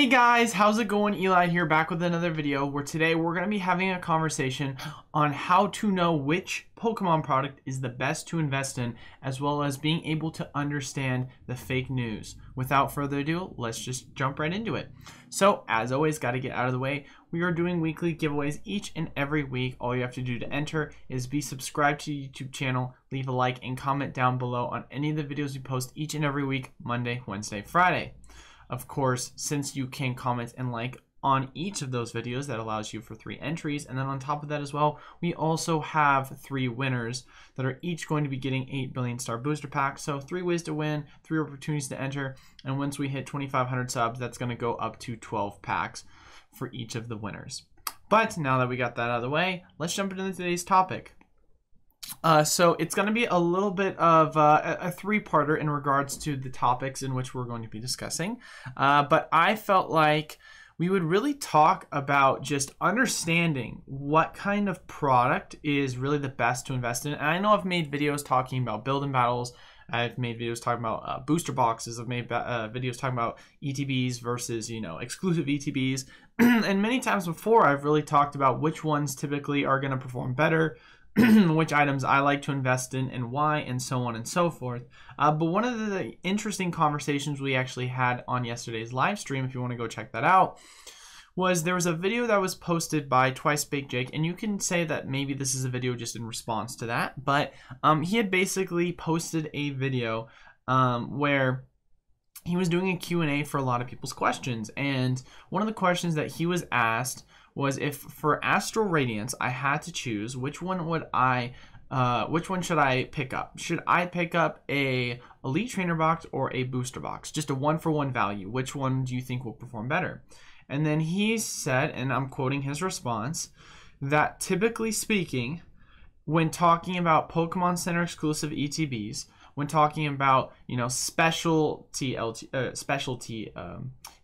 Hey guys, how's it going? Eli here, back with another video where today we're going to be having a conversation on how to know which Pokemon product is the best to invest in, as well as being able to understand the fake news. Without further ado, let's just jump right into it. So, as always, got to get out of the way. We are doing weekly giveaways each and every week. All you have to do to enter is be subscribed to the YouTube channel, leave a like, and comment down below on any of the videos we post each and every week, Monday, Wednesday, Friday. Of course, since you can comment and like on each of those videos, that allows you for 3 entries. And then on top of that as well, we also have 3 winners that are each going to be getting 8 billion star booster packs. So 3 ways to win, 3 opportunities to enter. And once we hit 2,500 subs, that's going to go up to 12 packs for each of the winners. But now that we got that out of the way, let's jump into today's topic. So it's going to be a little bit of a 3-parter in regards to the topics in which we're going to be discussing. But I felt like we would really talk about just understanding what kind of product is really the best to invest in. And I know I've made videos talking about build-in battles. I've made videos talking about booster boxes. I've made videos talking about ETBs versus, exclusive ETBs. And many times before, I've really talked about which ones typically are going to perform better, which items I like to invest in and why, and so on and so forth. But one of the interesting conversations we actually had on yesterday's live stream, if you want to go check that out, was there was a video that was posted by Twice Baked Jake, and you can say that maybe this is a video just in response to that, but he had basically posted a video where he was doing a Q&A for a lot of people's questions, and one of the questions that he was asked was, if for Astral Radiance I had to choose, which one should I pick up? Should I pick up a Elite Trainer box or a booster box? Just a 1-for-1 value. Which one do you think will perform better? And then he said, and I'm quoting his response, that typically speaking, when talking about Pokemon Center exclusive ETBs, when talking about specialty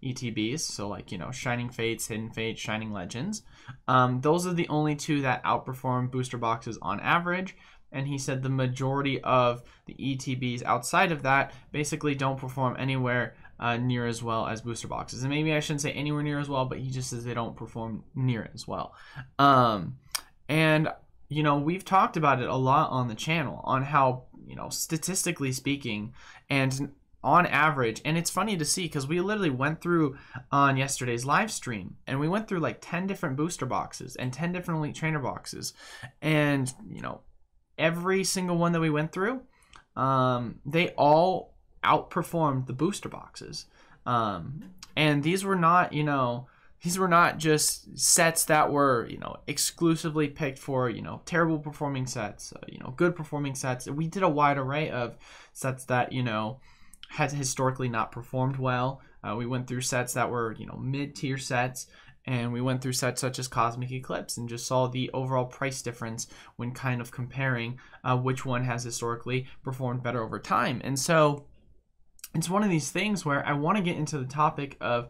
ETBs, so like Shining Fates, Hidden Fates, Shining Legends, those are the only 2 that outperform booster boxes on average. And he said the majority of the ETBs outside of that basically don't perform anywhere near as well as booster boxes. And maybe I shouldn't say anywhere near as well, but he just says they don't perform near as well. And we've talked about it a lot on the channel on how, statistically speaking and on average, and it's funny to see because we literally went through on yesterday's live stream and we went through like 10 different booster boxes and 10 different Elite Trainer boxes. And, every single one that we went through, they all outperformed the booster boxes. And these were not, these were not just sets that were, exclusively picked for, terrible performing sets, good performing sets. We did a wide array of sets that, had historically not performed well. We went through sets that were, mid-tier sets, and we went through sets such as Cosmic Eclipse and just saw the overall price difference when kind of comparing which one has historically performed better over time. And so it's one of these things where I want to get into the topic of,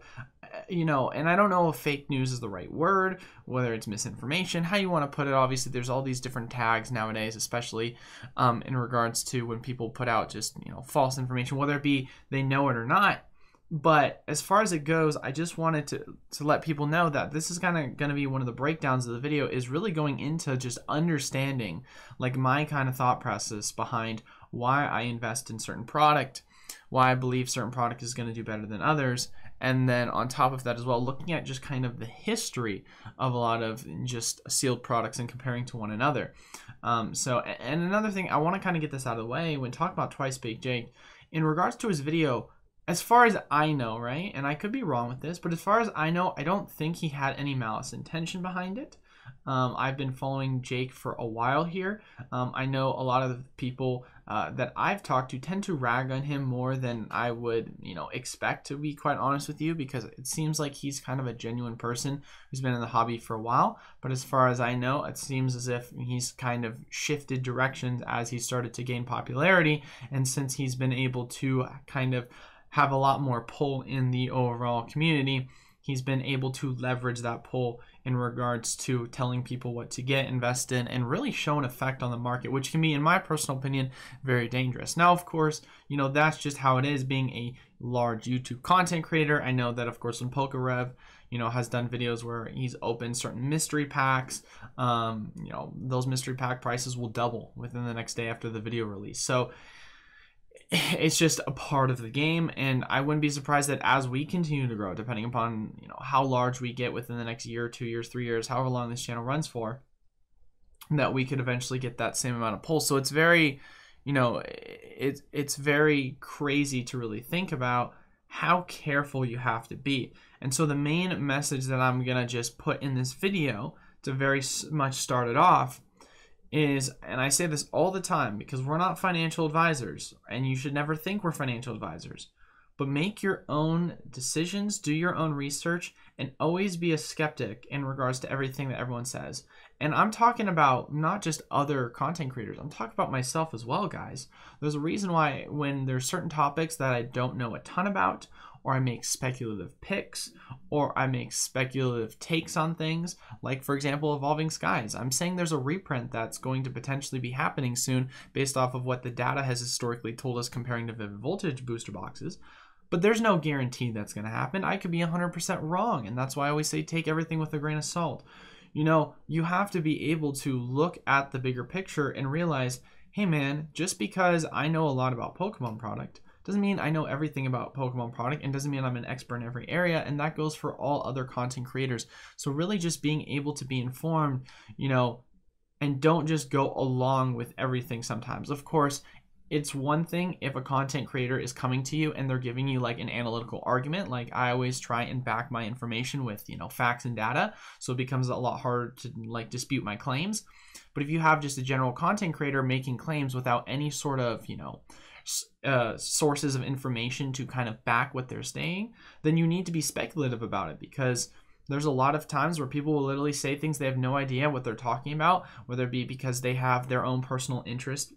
and I don't know if fake news is the right word, whether it's misinformation, how you want to put it. Obviously, there's all these different tags nowadays, especially in regards to when people put out just, false information, whether it be they know it or not. But as far as it goes, I just wanted to let people know that this is kind of going to be one of the breakdowns of the video, is really going into just understanding like my kind of thought process behind why I invest in certain product, why I believe certain product is going to do better than others. And then on top of that as well, looking at just kind of the history of a lot of just sealed products and comparing to one another. And another thing, I want to kind of get this out of the way when talking about Twice Baked Jake, in regards to his video, as far as I know, right, and I could be wrong with this, but as far as I know, I don't think he had any malice intention behind it. I've been following Jake for a while here. I know a lot of the people that I've talked to tend to rag on him more than I would, expect, to be quite honest with you, because it seems like he's kind of a genuine person who's been in the hobby for a while. But as far as I know, it seems as if he's kind of shifted directions as he started to gain popularity. And since he's been able to kind of have a lot more pull in the overall community, he's been able to leverage that pull in regards to telling people what to get, invest in, and really show an effect on the market, which can be, in my personal opinion, very dangerous. Now, of course, that's just how it is being a large YouTube content creator. I know that, of course, when PokeRev, has done videos where he's opened certain mystery packs, those mystery pack prices will double within the next day after the video release. So it's just a part of the game, and I wouldn't be surprised that as we continue to grow, depending upon how large we get within the next year, 2 years, 3 years, however long this channel runs for, that we could eventually get that same amount of pull. So it's very, it's very crazy to really think about how careful you have to be. And so the main message that I'm gonna just put in this video to very much start it off is, and I say this all the time because we're not financial advisors, and you should never think we're financial advisors, but make your own decisions, do your own research, and always be a skeptic in regards to everything that everyone says. And I'm talking about not just other content creators, I'm talking about myself as well, guys. There's a reason why when there's certain topics that I don't know a ton about, or I make speculative picks, or I make speculative takes on things, like, for example, Evolving Skies. I'm saying there's a reprint that's going to potentially be happening soon based off of what the data has historically told us comparing to Vivid Voltage booster boxes. But there's no guarantee that's going to happen. I could be 100% wrong, and that's why I always say take everything with a grain of salt. You have to be able to look at the bigger picture and realize, hey man, just because I know a lot about Pokemon product doesn't mean I know everything about Pokemon product, and doesn't mean I'm an expert in every area, and that goes for all other content creators. So really just being able to be informed, and don't just go along with everything sometimes. Of course, it's one thing if a content creator is coming to you and they're giving you like an analytical argument. Like, I always try and back my information with, facts and data, so it becomes a lot harder to like dispute my claims. But if you have just a general content creator making claims without any sort of, sources of information to kind of back what they're saying, then you need to be speculative about it, because there's a lot of times where people will literally say things they have no idea what they're talking about, whether it be because they have their own personal interest,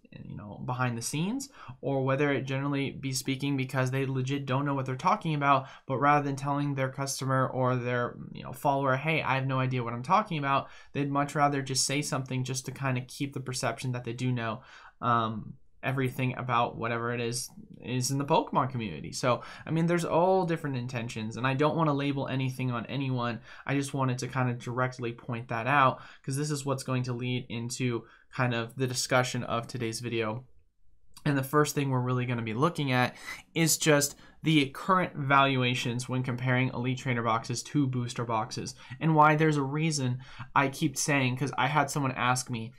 behind the scenes, or whether it generally be speaking because they legit don't know what they're talking about, but rather than telling their customer or their follower, hey, I have no idea what I'm talking about, they'd much rather just say something just to kind of keep the perception that they do know everything about whatever it is in the Pokemon community. So, there's all different intentions, and I don't want to label anything on anyone. I just wanted to kind of directly point that out, because this is what's going to lead into kind of the discussion of today's video. And the first thing we're really going to be looking at is just the current valuations when comparing Elite Trainer boxes to booster boxes, and why there's a reason I keep saying, because I had someone ask me,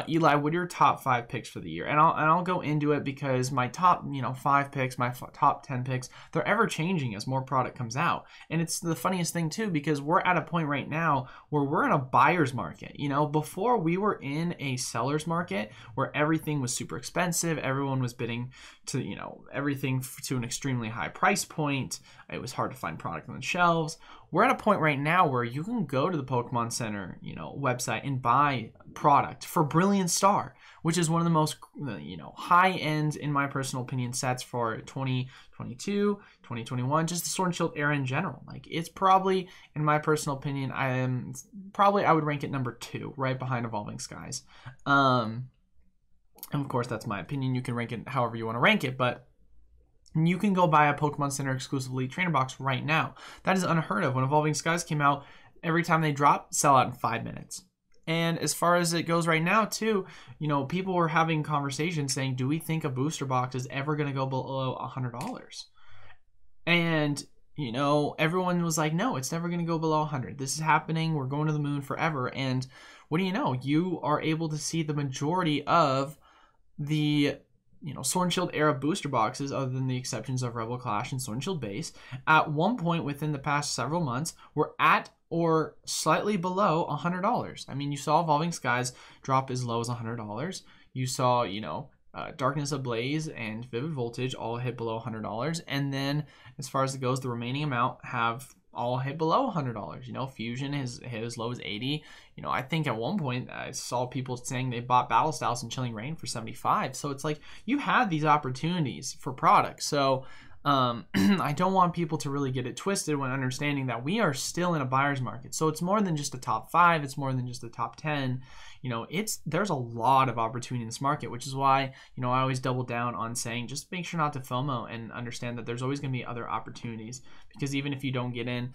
Eli, what are your top 5 picks for the year? And I'll go into it, because my top 5 picks, my top 10 picks, they're ever changing as more product comes out. And it's the funniest thing too, because we're at a point right now where we're in a buyer's market. Before we were in a seller's market where everything was super expensive, everyone was bidding to everything to an extremely high price point. It was hard to find product on the shelves. We're at a point right now where you can go to the Pokemon Center, website and buy product for Brilliant Star, which is one of the most, high end, in my personal opinion, sets for 2022, 2021, just the Sword and Shield era in general. Like, it's probably, in my personal opinion, I would rank it number 2, right behind Evolving Skies. And of course, that's my opinion. You can rank it however you want to rank it, but you can go buy a Pokemon Center exclusive Elite Trainer box right now. That is unheard of. When Evolving Skies came out, every time they drop, sell out in 5 minutes. And as far as it goes right now too, people were having conversations saying, do we think a booster box is ever going to go below $100? And, everyone was like, no, it's never going to go below 100. This is happening. We're going to the moon forever. And what do you know? You are able to see the majority of the Sword and Shield era booster boxes, other than the exceptions of Rebel Clash and Sword and Shield base, at one point within the past several months were at or slightly below $100. You saw Evolving Skies drop as low as $100. You saw, Darkness Ablaze and Vivid Voltage all hit below $100. And then as far as it goes, the remaining amount have all hit below $100. Fusion has hit as low as 80. I think at one point I saw people saying they bought Battle Styles and Chilling Reign for 75. So it's like, you had these opportunities for products. So I don't want people to really get it twisted when understanding that we are still in a buyer's market. So it's more than just a top 5. It's more than just a top 10. You know, there's a lot of opportunity in this market, which is why, you know, I always double down on saying just make sure not to FOMO and understand that there's always going to be other opportunities, because even if you don't get in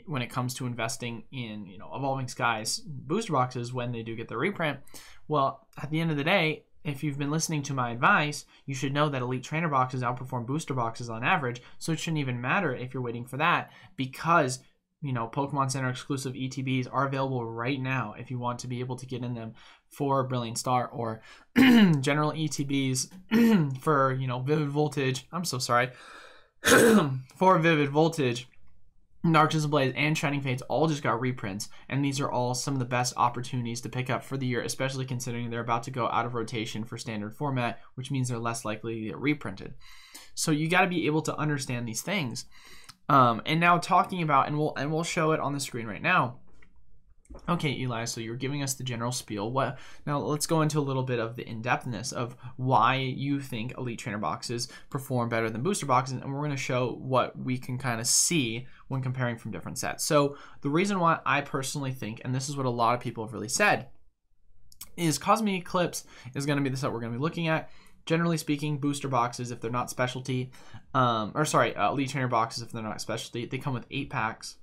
when it comes to investing in, you know, Evolving Skies booster boxes when they do get the reprint, well, at the end of the day, if you've been listening to my advice, you should know that Elite Trainer boxes outperform booster boxes on average. So it shouldn't even matter if you're waiting for that, because, you know, Pokemon Center exclusive ETBs are available right now if you want to be able to get in them for Brilliant Star, or general ETBs for, you know, Vivid Voltage. I'm so sorry. For Vivid Voltage, Dark Blaze, and Shining Fates all just got reprints, and these are all some of the best opportunities to pick up for the year, especially considering they're about to go out of rotation for standard format, which means they're less likely to get reprinted. So you got to be able to understand these things. And now talking about, and we'll show it on the screen right now. Okay, Eli, so you're giving us the general spiel. Now let's go into a little bit of the in-depthness of why you think Elite Trainer boxes perform better than booster boxes, and we're going to show what we can kind of see when comparing from different sets. So the reason why I personally think, and this is what a lot of people have really said, is Cosmic Eclipse is going to be the set we're going to be looking at. Generally speaking, booster boxes, if they're not specialty, Elite Trainer boxes, if they're not specialty, they come with 8 packs.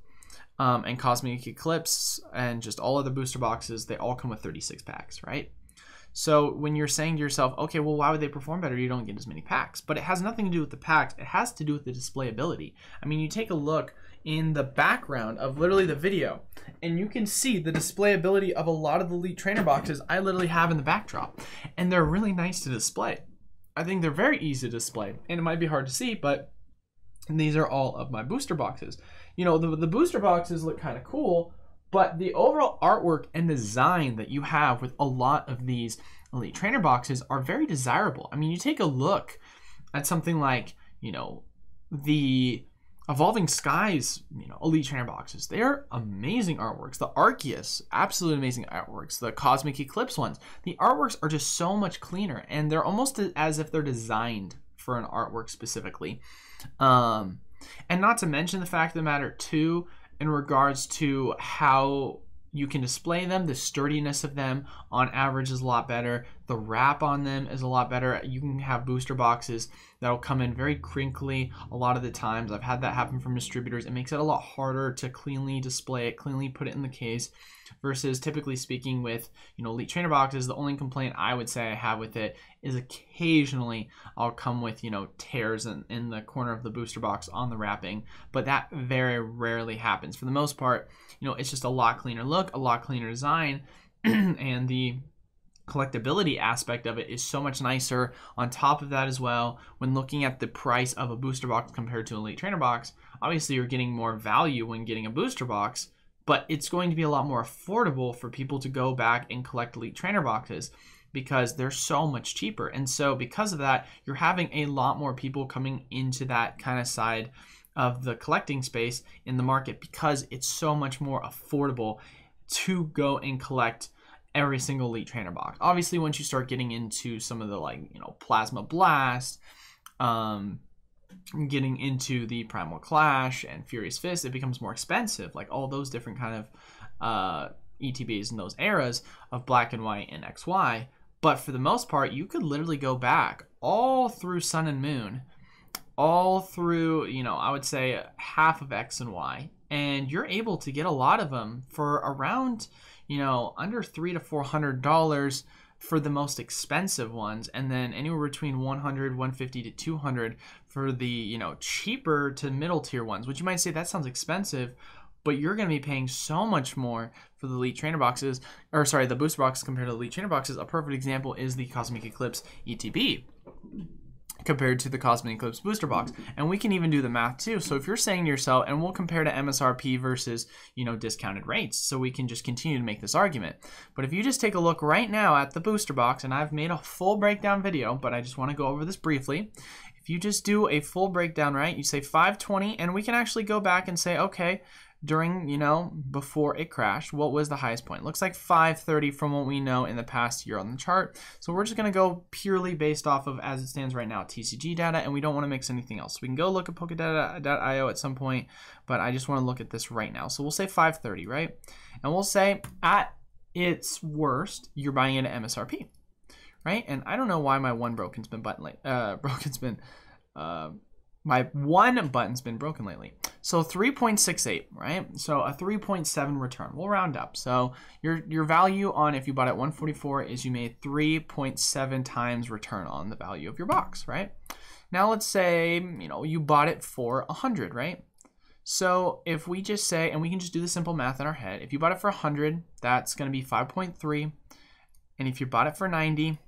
And Cosmic Eclipse and just all other booster boxes, they all come with 36 packs, right? So when you're saying to yourself, okay, well, why would they perform better? You don't get as many packs. But it has nothing to do with the packs. It has to do with the displayability. I mean, you take a look in the background of literally the video, and you can see the displayability of a lot of the Elite Trainer boxes I literally have in the backdrop. And they're really nice to display. I think they're very easy to display. And it might be hard to see, but these are all of my booster boxes. You know, the booster boxes look kind of cool, but the overall artwork and design that you have with a lot of these Elite Trainer boxes are very desirable. I mean, you take a look at something like, you know, the Evolving Skies, you know, Elite Trainer boxes. They're amazing artworks. The Arceus, absolutely amazing artworks. The Cosmic Eclipse ones, the artworks are just so much cleaner, and they're almost as if they're designed for an artwork specifically. And not to mention the fact of the matter too, in regards to how you can display them, the sturdiness of them on average is a lot better. The wrap on them is a lot better. You can have booster boxes that'll come in very crinkly a lot of the times. I've had that happen from distributors. It makes it a lot harder to cleanly display it, cleanly put it in the case, versus typically speaking with, you know, Elite Trainer boxes. The only complaint I would say I have with it is occasionally I'll come with, you know, tears in the corner of the booster box on the wrapping, but that very rarely happens. For the most part, you know, it's just a lot cleaner look, a lot cleaner design, and the collectability aspect of it is so much nicer. On top of that as well, when looking at the price of a booster box compared to an Elite Trainer box, obviously you're getting more value when getting a booster box, but it's going to be a lot more affordable for people to go back and collect Elite Trainer boxes because they're so much cheaper. And so because of that, you're having a lot more people coming into that kind of side of the collecting space in the market because it's so much more affordable to go and collect every single Elite Trainer box. Obviously, once you start getting into some of the, like, you know, Plasma Blast, getting into the Primal Clash and Furious Fist, it becomes more expensive, like all those different kind of ETBs in those eras of Black and White and XY. But for the most part, you could literally go back all through Sun and Moon, all through, you know, I would say half of X and Y, and you're able to get a lot of them for around, you know, under $300 to $400 for the most expensive ones, and then anywhere between $100, $150 to $200 for the, you know, cheaper to middle tier ones, which you might say that sounds expensive, but you're going to be paying so much more for the Elite Trainer boxes, or sorry, the booster boxes compared to the Elite Trainer boxes. A perfect example is the Cosmic Eclipse ETB compared to the Cosmic Eclipse booster box. And we can even do the math too. So if you're saying to yourself, and we'll compare to MSRP versus, you know, discounted rates, so we can just continue to make this argument. But if you just take a look right now at the booster box, and I've made a full breakdown video, but I just want to go over this briefly. If you just do a full breakdown, right, you say $520, and we can actually go back and say, okay, during, you know, before it crashed, what was the highest point? Looks like 530 from what we know in the past year on the chart. So we're just going to go purely based off of, as it stands right now, TCG data, and we don't want to mix anything else. We can go look at Polkadot.io at some point, but I just want to look at this right now. So we'll say 530, right? And we'll say at its worst, you're buying it at MSRP, right? And I don't know why my one broken's been button late. My one button's been broken lately. So 3.68, right? So a 3.7 return. We'll round up. So your value on, if you bought at 144, is you made 3.7 times return on the value of your box, right? Now let's say, you know, you bought it for 100, right? So if we just say, and we can just do the simple math in our head, if you bought it for 100, that's going to be 5.3. And if you bought it for 90,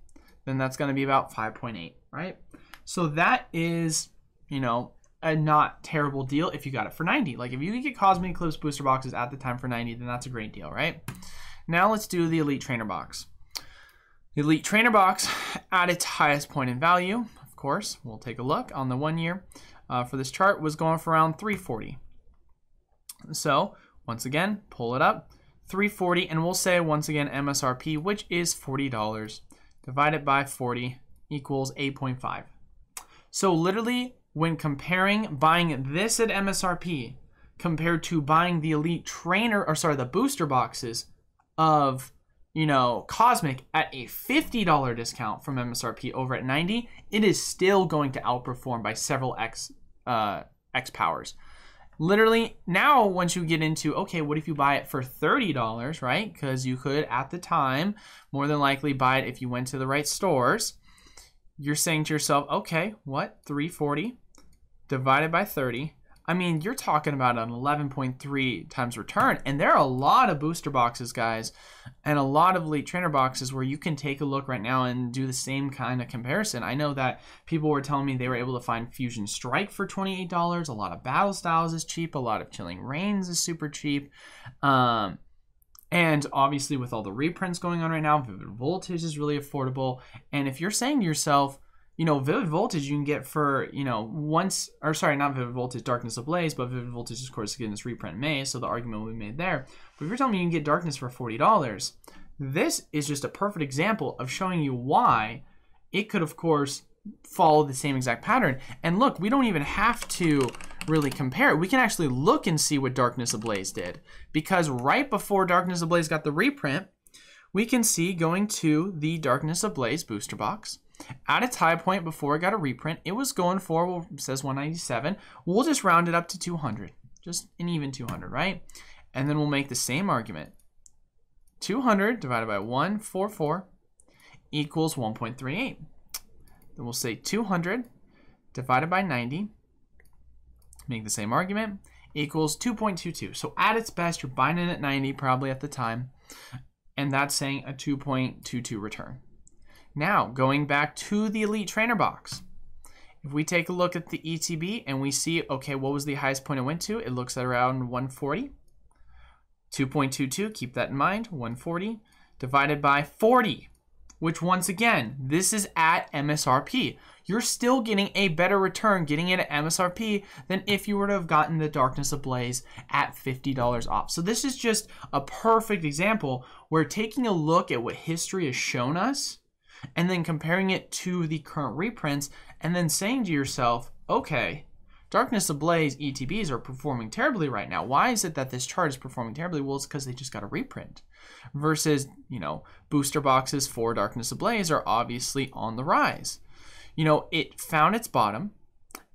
then that's going to be about 5.8, right? So that is, you know, a not terrible deal if you got it for 90. Like if you could get Cosmic Eclipse booster boxes at the time for 90, then that's a great deal, right? Now let's do the Elite Trainer box. The Elite Trainer box at its highest point in value, of course, we'll take a look on the 1 year for this chart, was going for around 340. So once again, pull it up, 340, and we'll say once again MSRP, which is $40, divided by 40 equals 8.5. So literally, when comparing buying this at MSRP compared to buying the Elite Trainer, or sorry, the booster boxes of, you know, Cosmic at a $50 discount from MSRP over at 90, it is still going to outperform by several X powers. Literally, now once you get into, okay, what if you buy it for $30, right? Because you could, at the time, more than likely buy it if you went to the right stores. You're saying to yourself, okay, what? 340 divided by 30. I mean, you're talking about an 11.3 times return. And there are a lot of booster boxes, guys, and a lot of Elite Trainer boxes where you can take a look right now and do the same kind of comparison. I know that people were telling me they were able to find Fusion Strike for $28. A lot of Battle Styles is cheap. A lot of Chilling Reigns is super cheap. And obviously with all the reprints going on right now, Vivid Voltage is really affordable. And if you're saying to yourself, you know, Vivid Voltage you can get for, you know, not Vivid Voltage, Darkness Ablaze, but Vivid Voltage, of course, getting this reprint in May, so the argument we made there. But if you're telling me you can get Darkness for $40, this is just a perfect example of showing you why it could, of course, follow the same exact pattern. And look, we don't even have to really compare it. We can actually look and see what Darkness Ablaze did. Because right before Darkness Ablaze got the reprint, we can see going to the Darkness Ablaze booster box. At its high point before it got a reprint, it was going for, well, it says 197. We'll just round it up to 200. Just an even 200, right? And then we'll make the same argument. 200 divided by 144 equals 1.38. Then we'll say 200 divided by 90, make the same argument, equals 2.22. So at its best, you're buying it at 90 probably at the time, and that's saying a 2.22 return. Now, going back to the Elite Trainer box, if we take a look at the ETB and we see, okay, what was the highest point it went to? It looks at around 140. 2.22, keep that in mind, 140 divided by 40, which once again, this is at MSRP. You're still getting a better return getting it at MSRP than if you were to have gotten the Darkness Ablaze at $50 off. So this is just a perfect example where taking a look at what history has shown us and then comparing it to the current reprints and then saying to yourself, okay, Darkness Ablaze ETBs are performing terribly right now. Why is it that this chart is performing terribly? Well, it's because they just got a reprint. Versus, you know, booster boxes for Darkness Ablaze are obviously on the rise. You know, it found its bottom,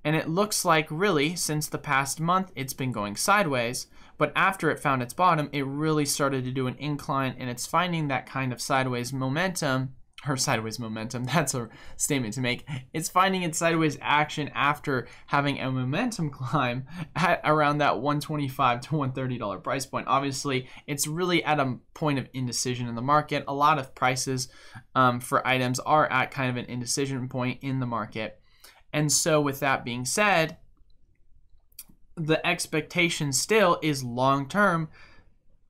and it looks like really since the past month it's been going sideways, but after it found its bottom, it really started to do an incline, and it's finding that kind of sideways momentum. That's a statement to make. It's finding its sideways action after having a momentum climb at around that $125 to $130 price point. Obviously, it's really at a point of indecision in the market. A lot of prices for items are at kind of an indecision point in the market. And so with that being said, the expectation still is long-term,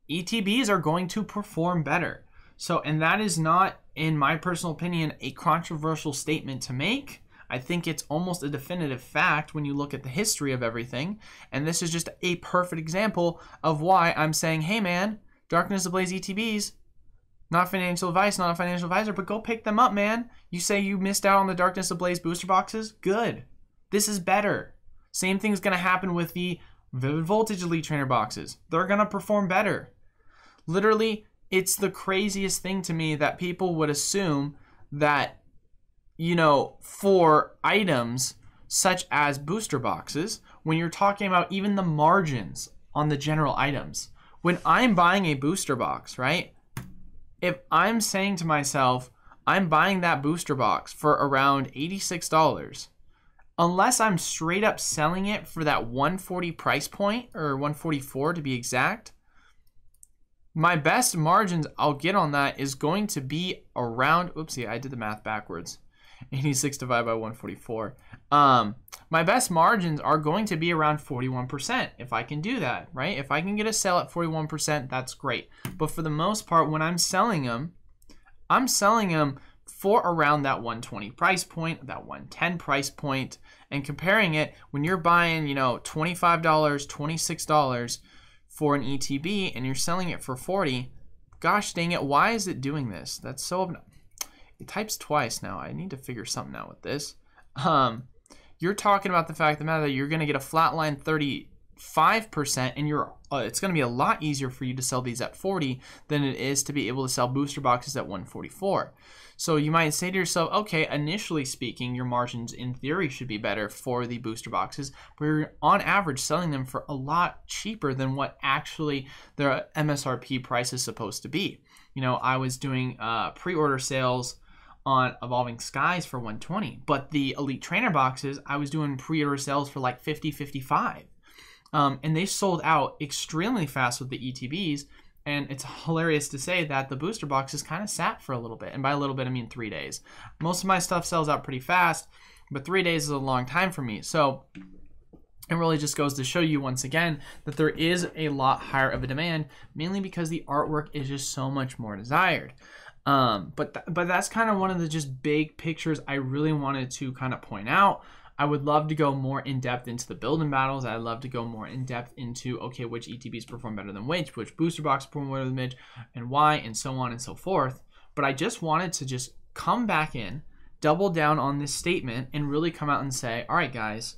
ETBs are going to perform better. So, and that is not, in my personal opinion, a controversial statement to make. I think it's almost a definitive fact when you look at the history of everything. And this is just a perfect example of why I'm saying, hey man, Darkness Ablaze ETBs, not financial advice, not a financial advisor, but go pick them up, man. You say you missed out on the Darkness Ablaze booster boxes? Good. This is better. Same thing's going to happen with the Vivid Voltage Elite Trainer boxes. They're going to perform better. Literally, it's the craziest thing to me that people would assume that, you know, for items such as booster boxes, when you're talking about even the margins on the general items, when I'm buying a booster box, right? If I'm saying to myself, I'm buying that booster box for around $86, unless I'm straight up selling it for that 140 price point, or 144 to be exact, my best margins I'll get on that is going to be around, oopsie, I did the math backwards. 86 divided by 144. My best margins are going to be around 41% if I can do that, right? If I can get a sale at 41%, that's great. But for the most part, when I'm selling them for around that 120 price point, that 110 price point, and comparing it when you're buying, you know, $25, $26 for an ETB and you're selling it for 40, gosh dang it, why is it doing this? That's so, it types twice now. I need to figure something out with this. You're talking about the fact of the matter that you're going to get a flat line 35%, and it's going to be a lot easier for you to sell these at 40 than it is to be able to sell booster boxes at 144. So you might say to yourself, okay, initially speaking, your margins in theory should be better for the booster boxes, but you're on average selling them for a lot cheaper than what actually their MSRP price is supposed to be. You know, I was doing pre-order sales on Evolving Skies for 120, but the Elite Trainer boxes, I was doing pre-order sales for like 50, 55. And they sold out extremely fast with the ETBs. And it's hilarious to say that the booster boxes kind of sat for a little bit. And by a little bit, I mean 3 days. Most of my stuff sells out pretty fast, but 3 days is a long time for me. So it really just goes to show you once again that there is a lot higher of a demand, mainly because the artwork is just so much more desired. But that's kind of one of the just big pictures I really wanted to kind of point out. I would love to go more in depth into the build-in battles. I'd love to go more in depth into, okay, which ETBs perform better than which booster box perform better than which, and why, and so on and so forth. But I just wanted to just come back in, double down on this statement, and really come out and say, all right, guys,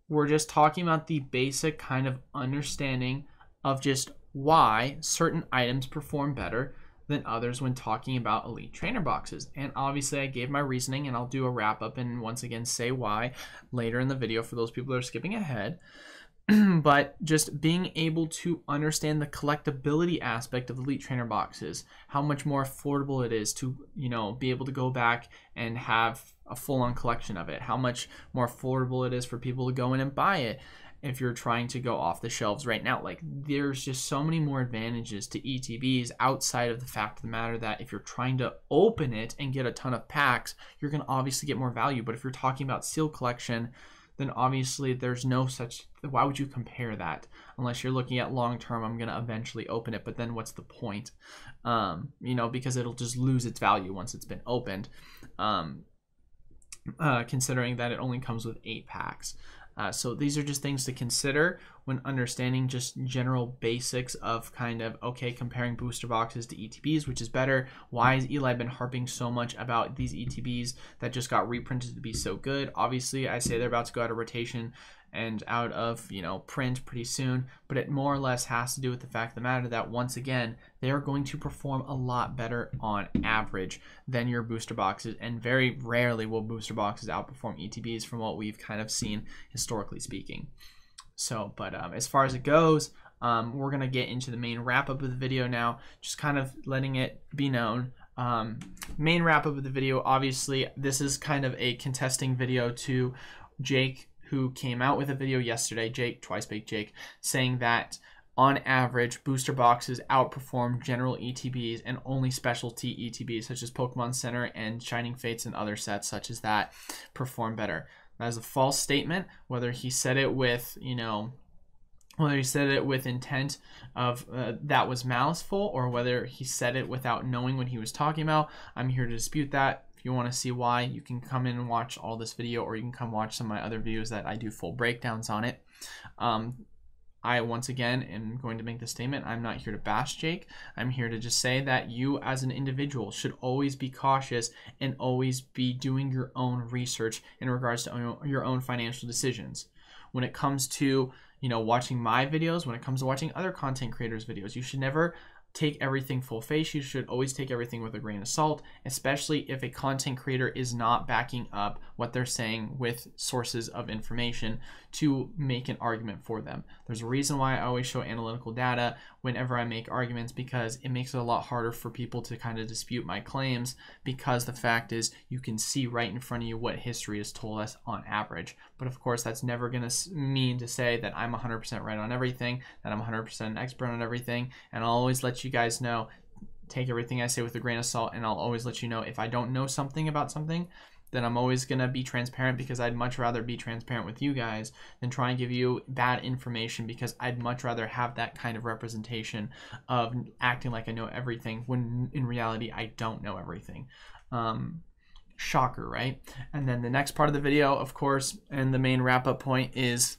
we're just talking about the basic kind of understanding of just why certain items perform better than others when talking about Elite Trainer boxes. And obviously I gave my reasoning, and I'll do a wrap up and once again say why later in the video for those people that are skipping ahead. But just being able to understand the collectability aspect of Elite Trainer boxes, how much more affordable it is to, you know, be able to go back and have a full-on collection of it, how much more affordable it is for people to go in and buy it if you're trying to go off the shelves right now. Like, there's just so many more advantages to ETBs outside of the fact of the matter that if you're trying to open it and get a ton of packs, you're going to obviously get more value. But if you're talking about sealed collection, then obviously there's no such, why would you compare that? Unless you're looking at long term, I'm going to eventually open it, but then what's the point? You know, because it'll just lose its value once it's been opened, considering that it only comes with 8 packs. So these are just things to consider when understanding just general basics of kind of, okay, comparing booster boxes to ETBs, which is better. Why has Eli been harping so much about these ETBs that just got reprinted to be so good? Obviously, I say they're about to go out of rotation and out of, you know, print pretty soon, but it more or less has to do with the fact of the matter that, once again, they are going to perform a lot better on average than your booster boxes, and very rarely will booster boxes outperform ETBs from what we've kind of seen historically speaking. So, but as far as it goes, we're going to get into the main wrap up of the video now, just kind of letting it be known. Main wrap up of the video, obviously, this is kind of a contesting video to Jake, who came out with a video yesterday, Jake, Twice Baked Jake, saying that on average, booster boxes outperform general ETBs, and only specialty ETBs such as Pokemon Center and Shining Fates and other sets such as that perform better. That is a false statement. Whether he said it with, you know, whether he said it with intent of that was maliceful, or whether he said it without knowing what he was talking about, I'm here to dispute that. If If you want to see why, you can come in and watch all this video, or you can come watch some of my other videos that I do full breakdowns on it. I, once again, am going to make the statement, I'm not here to bash Jake. I'm here to just say that you as an individual should always be cautious and always be doing your own research in regards to your own financial decisions. When it comes to, watching my videos, when it comes to watching other content creators' videos, you should never take everything full face. You should always take everything with a grain of salt, especially if a content creator is not backing up what they're saying with sources of information to make an argument for them. There's a reason why I always show analytical data whenever I make arguments, because it makes it a lot harder for people to kind of dispute my claims, because the fact is you can see right in front of you what history has told us on average. But of course, that's never going to mean to say that I'm 100% right on everything, that I'm 100% an expert on everything, and I'll always let you guys know, take everything I say with a grain of salt, and I'll always let you know if I don't know something about something, then I'm always going to be transparent, because I'd much rather be transparent with you guys than try and give you bad information, because I'd much rather have that kind of representation of acting like I know everything when in reality I don't know everything. Shocker, right? And then the next part of the video, of course, and the main wrap-up point is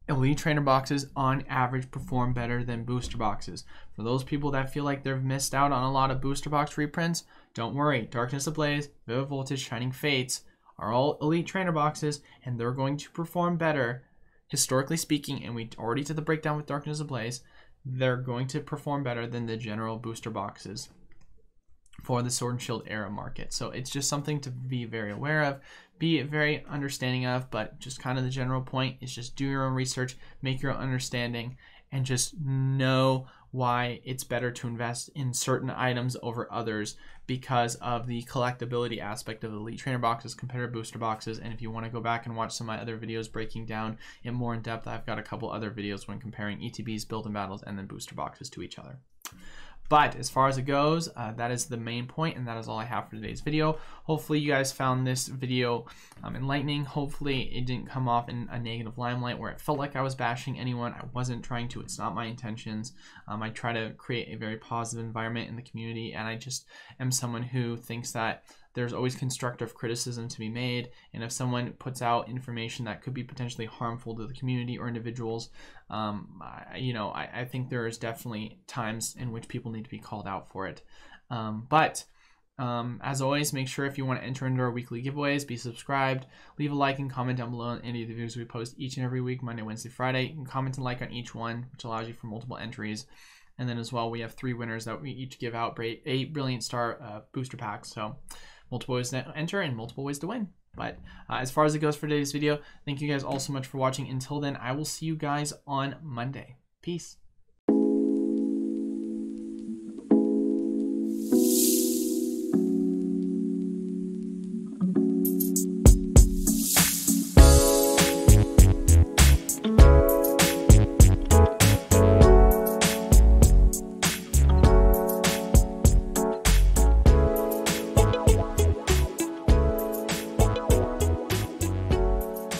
Elite Trainer boxes on average perform better than booster boxes. For those people that feel like they've missed out on a lot of booster box reprints, don't worry. Darkness Ablaze, Vivid Voltage, Shining Fates are all Elite Trainer boxes, and they're going to perform better, historically speaking, and we already did the breakdown with Darkness Ablaze. They're going to perform better than the general booster boxes for the Sword and Shield era market. So it's just something to be very aware of, be very understanding of, but just kind of the general point is just do your own research, make your own understanding, and just know why it's better to invest in certain items over others because of the collectability aspect of Elite Trainer boxes compared to booster boxes. And if you want to go back and watch some of my other videos breaking down in more in depth, I've got a couple other videos when comparing ETBs, build and battles, and then booster boxes to each other. But as far as it goes, that is the main point, and that is all I have for today's video. Hopefully you guys found this video enlightening. Hopefully it didn't come off in a negative limelight where it felt like I was bashing anyone. I wasn't trying to. It's not my intentions. I try to create a very positive environment in the community, and I just am someone who thinks that there's always constructive criticism to be made, and if someone puts out information that could be potentially harmful to the community or individuals, I think there is definitely times in which people need to be called out for it. As always, make sure if you want to enter into our weekly giveaways, be subscribed, leave a like and comment down below on any of the videos we post each and every week, Monday, Wednesday, Friday. You can comment and like on each one, which allows you for multiple entries. And then as well, we have 3 winners that we each give out 8 Brilliant Star booster packs. So multiple ways to enter and multiple ways to win. But as far as it goes for today's video, thank you guys all so much for watching. Until then, I will see you guys on Monday. Peace.